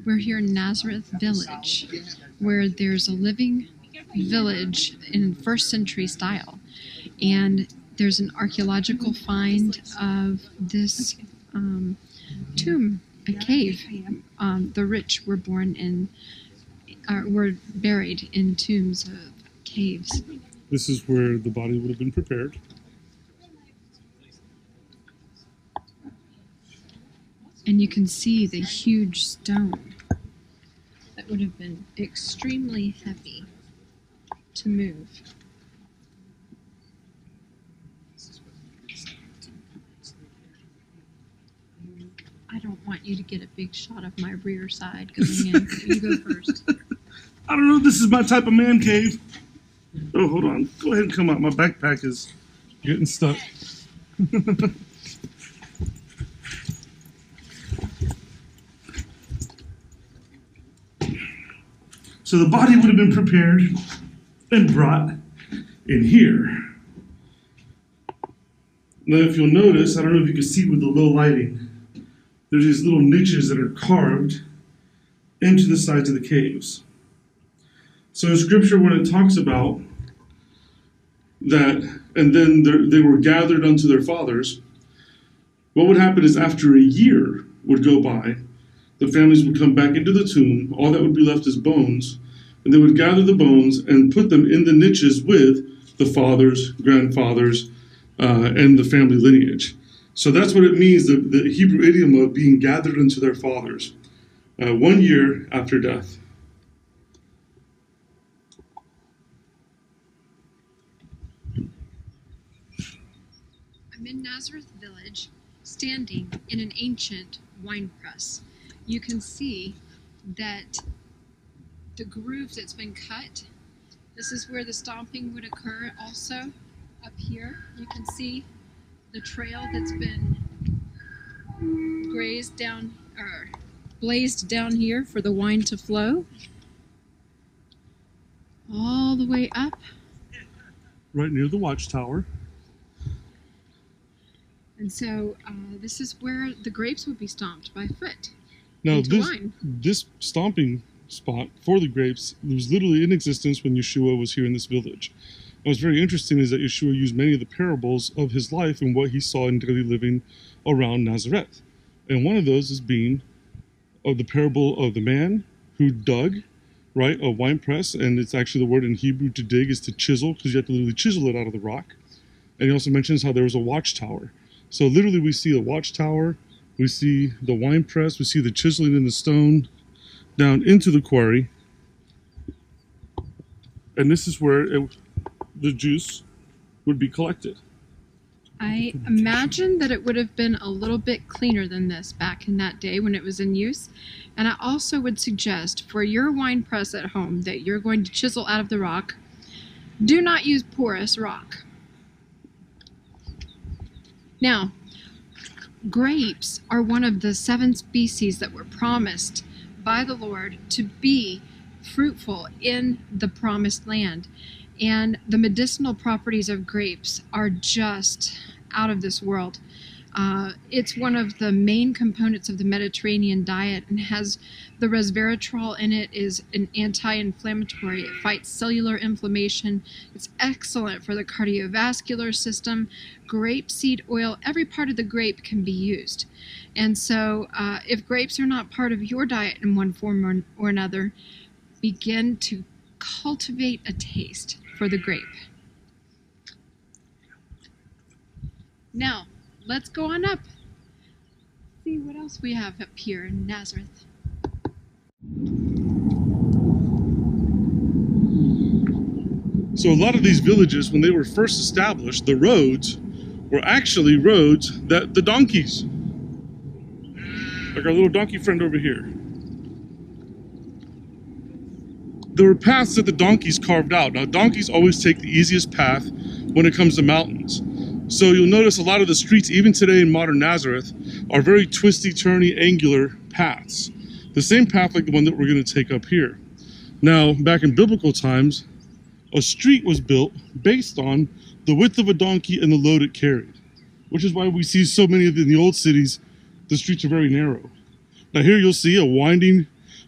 We're here in Nazareth village, where there's a living village in first century style. And there's an archaeological find of this tomb, a cave. The rich were were buried in tombs of caves. This is where the body would have been prepared. And you can see the huge stone that would have been extremely heavy to move. I don't want you to get a big shot of my rear side going in. You go first. I don't know if this is my type of man cave. Oh, hold on. Go ahead and come out. My backpack is getting stuck. So the body would have been prepared and brought in here. Now, if you'll notice, I don't know if you can see with the low lighting, there's these little niches that are carved into the sides of the caves. So in Scripture, when it talks about that, and then they were gathered unto their fathers, what would happen is after a year would go by, the families would come back into the tomb, all that would be left is bones, and they would gather the bones and put them in the niches with the fathers, grandfathers, and the family lineage. So that's what it means, the Hebrew idiom of being gathered unto their fathers, 1 year after death. I'm in Nazareth village, standing in an ancient wine press. You can see that the groove that's been cut, this is where the stomping would occur also. Up here, you can see the trail that's been blazed down here for the wine to flow. All the way up. Right near the watchtower. And so this is where the grapes would be stomped by foot. Now, this stomping spot for the grapes was literally in existence when Yeshua was here in this village. And what's very interesting is that Yeshua used many of the parables of his life and what he saw in daily living around Nazareth. And one of those is being the parable of the man who dug, right, a wine press. And it's actually the word in Hebrew to dig is to chisel, because you have to literally chisel it out of the rock. And he also mentions how there was a watchtower. So literally we see a watchtower, we see the wine press, we see the chiseling in the stone down into the quarry. And this is where the juice would be collected. I imagine that it would have been a little bit cleaner than this back in that day when it was in use. And I also would suggest for your wine press at home that you're going to chisel out of the rock, do not use porous rock. Now, grapes are one of the 7 species that were promised by the Lord to be fruitful in the promised land. And the medicinal properties of grapes are just out of this world. It's one of the main components of the Mediterranean diet and has the resveratrol in it, is an anti-inflammatory. It fights cellular inflammation. It's excellent for the cardiovascular system. Grapeseed oil, every part of the grape can be used. And so if grapes are not part of your diet in one form or another, begin to cultivate a taste for the grape. Now, let's go on up. See what else we have up here in Nazareth. So a lot of these villages, when they were first established, the roads were actually roads that the donkeys, like our little donkey friend over here, there were paths that the donkeys carved out. Now, donkeys always take the easiest path when it comes to mountains. So you'll notice a lot of the streets, even today in modern Nazareth, are very twisty, turny, angular paths. The same path like the one that we're going to take up here. Now, back in biblical times, a street was built based on the width of a donkey and the load it carried, which is why we see so many of the, in the old cities, the streets are very narrow. Now here you'll see a winding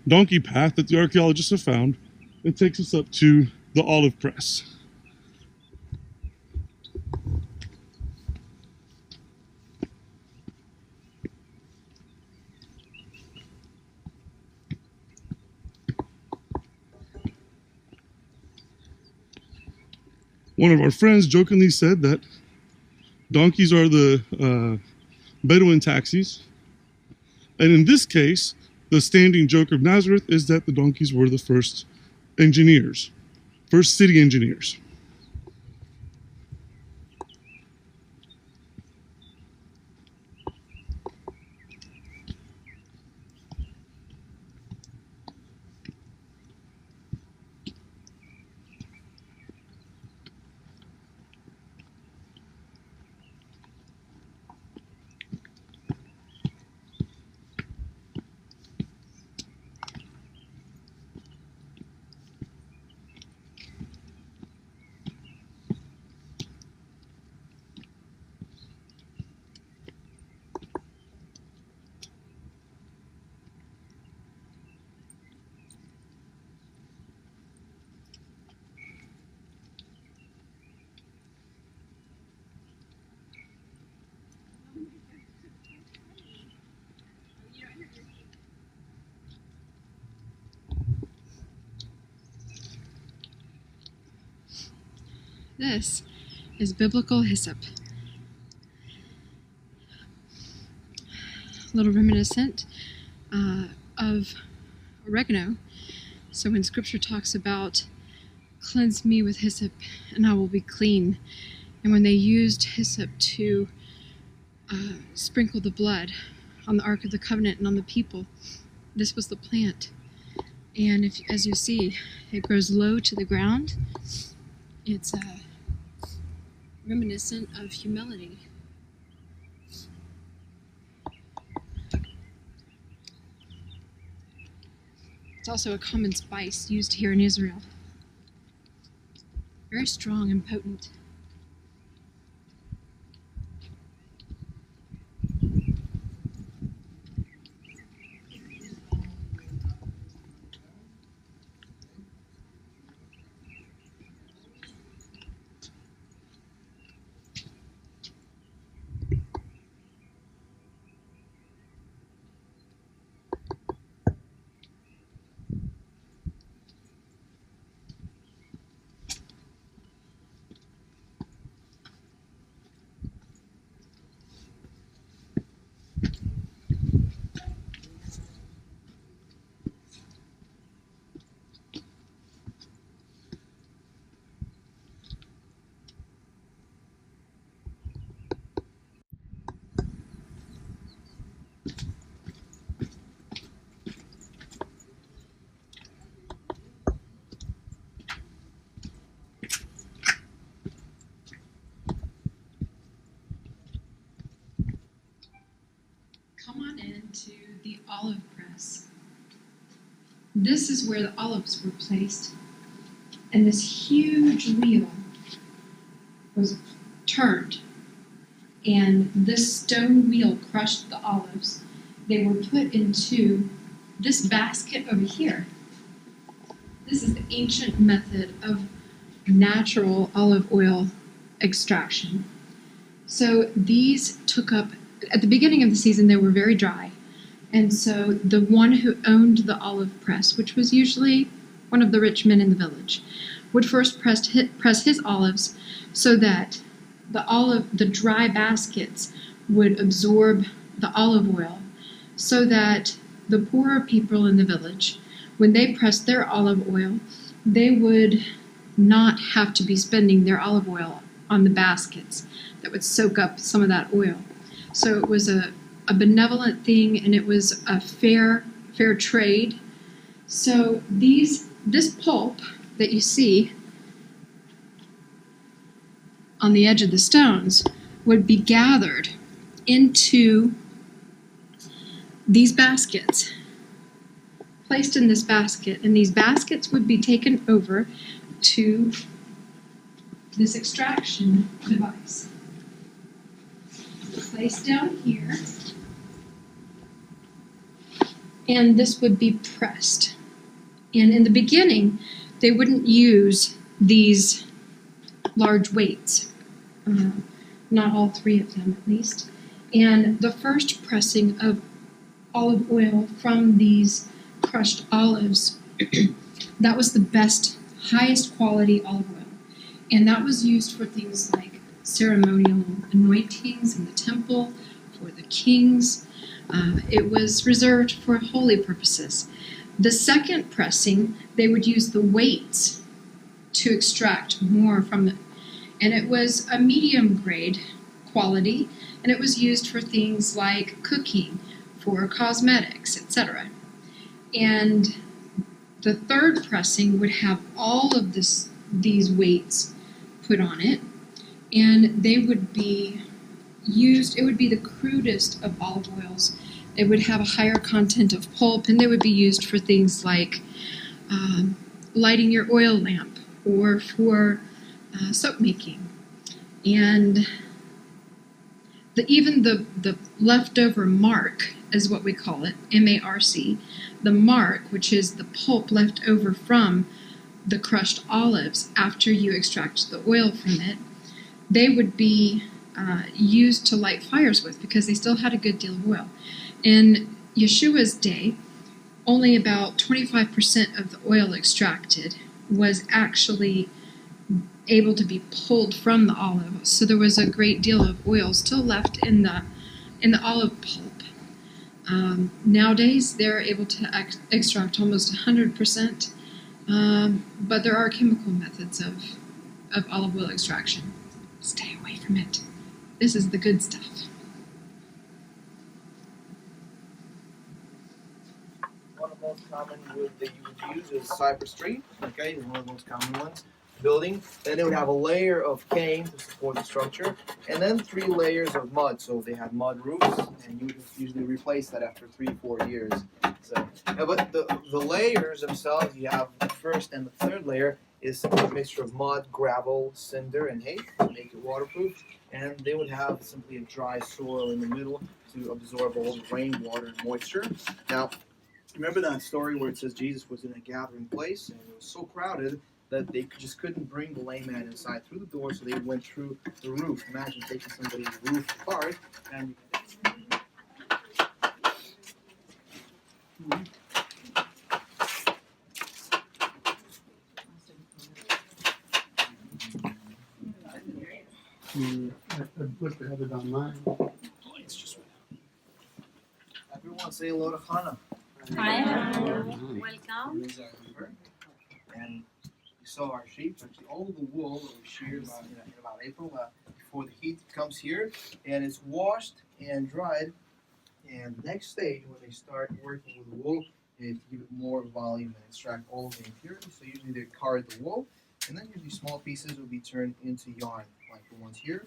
donkey path that the archaeologists have found. It takes us up to the olive press. One of our friends jokingly said that donkeys are the Bedouin taxis. And in this case, the standing joke of Nazareth is that the donkeys were the first engineers, first city engineers. This is biblical hyssop. A little reminiscent of oregano. So when scripture talks about cleanse me with hyssop and I will be clean, and when they used hyssop to sprinkle the blood on the Ark of the Covenant and on the people, this was the plant. And as you see, it grows low to the ground. It's reminiscent of humility. It's also a common spice used here in Israel. Very strong and potent. Come on into the olive press. This is where the olives were placed, and this huge wheel was turned, and this stone wheel crushed the olives. They were put into this basket over here. This is the ancient method of natural olive oil extraction. So these took up, at the beginning of the season, they were very dry. And so the one who owned the olive press, which was usually one of the rich men in the village, would first press his olives so that the dry baskets would absorb the olive oil, so that the poorer people in the village, when they pressed their olive oil, they would not have to be spending their olive oil on the baskets that would soak up some of that oil. So it was a benevolent thing, and it was a fair trade. So this pulp that you see on the edge of the stones would be gathered into these baskets, placed in this basket, and these baskets would be taken over to this extraction device. Placed down here, and this would be pressed. And in the beginning, they wouldn't use these large weights, not all three of them at least. And the first pressing of olive oil from these crushed olives, that was the best, highest quality olive oil. And that was used for things like ceremonial anointings in the temple, for the kings. It was reserved for holy purposes. The second pressing, they would use the weights to extract more from it. And it was a medium grade quality, and it was used for things like cooking, for cosmetics, etc. And the third pressing would have all of these weights put on it, and they would be used, it would be the crudest of olive oils. It would have a higher content of pulp, and they would be used for things like lighting your oil lamp or for soap making. And even the leftover marc is what we call it, M-A-R-C, the marc, which is the pulp left over from the crushed olives after you extract the oil from it, they would be used to light fires with because they still had a good deal of oil. In Yeshua's day, only about 25% of the oil extracted was actually able to be pulled from the olive. So there was a great deal of oil still left in the olive pulp. Nowadays, they're able to extract almost 100%, but there are chemical methods of olive oil extraction. Stay away from it. This is the good stuff. One of the most common wood that you would use is cypress tree. Okay, is one of the most common ones. Building. Then it would have a layer of cane to support the structure, and then 3 layers of mud. So they had mud roofs, and you would usually replace that after 3-4 years. So, but the layers themselves, you have the first and the third layer is a mixture of mud, gravel, cinder, and hay to make it waterproof. And they would have simply a dry soil in the middle to absorb all the rainwater and moisture. Now, remember that story where it says Jesus was in a gathering place, and it was so crowded that they just couldn't bring the lame man inside through the door, so they went through the roof. Imagine taking somebody's roof apart, and I'd put to have it online. everyone say hello to Hannah. Hi, welcome. And you saw our sheep. Actually, all the wool that we sheared in about April before the heat comes here, and it's washed and dried. And the next stage, when they start working with the wool, is to give it more volume and extract all of the impurities. So usually they card the wool, and then usually small pieces will be turned into yarn, like the ones here.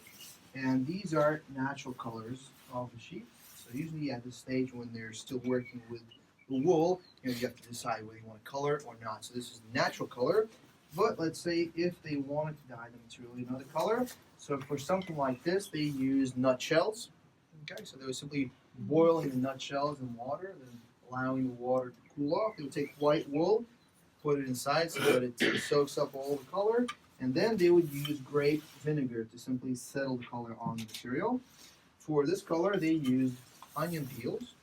And these are natural colors of the sheep. So usually at this stage, when they're still working with the wool, you have to decide whether you want to color it or not. So this is the natural color. But let's say if they wanted to dye the material another color, so for something like this, they use nutshells. Okay, so they would simply boiling the nutshells in water, then allowing the water to cool off. They would take white wool, put it inside so that it soaks up all the color, and then they would use grape vinegar to simply settle the color on the material. For this color, they used onion peels.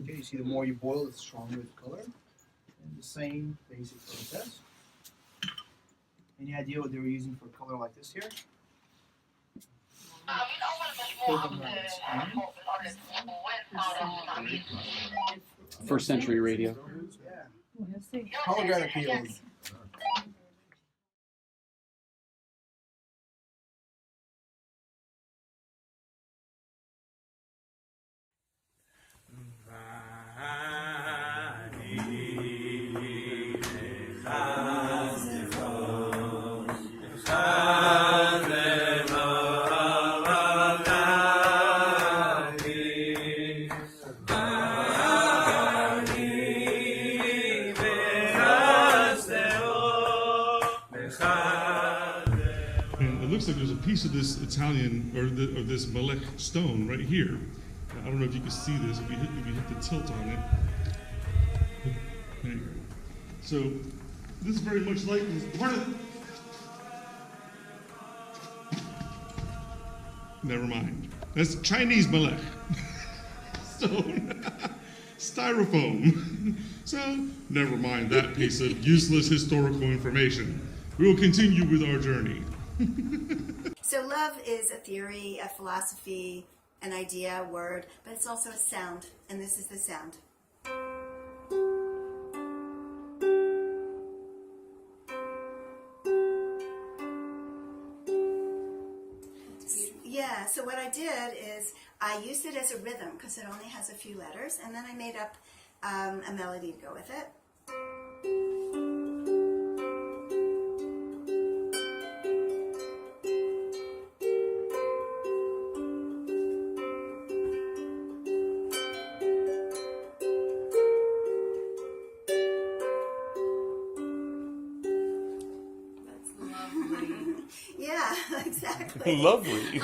Okay, you see the more you boil, the stronger the color. And the same basic process. Any idea what they were using for a color like this here? First century radio. Yeah. Pomegranate peels. Like there's a piece of this Italian or this Malek stone right here. I don't know if you can see this. If you hit the tilt on it, Anyway, so this is very much like this part of. Never mind. That's Chinese Malek. Stone. Styrofoam. So, never mind that piece of useless historical information. We will continue with our journey. So love is a theory, a philosophy, an idea, a word, but it's also a sound, and this is the sound. Yeah, so what I did is I used it as a rhythm because it only has a few letters, and then I made up a melody to go with it. Yeah, exactly. Lovely.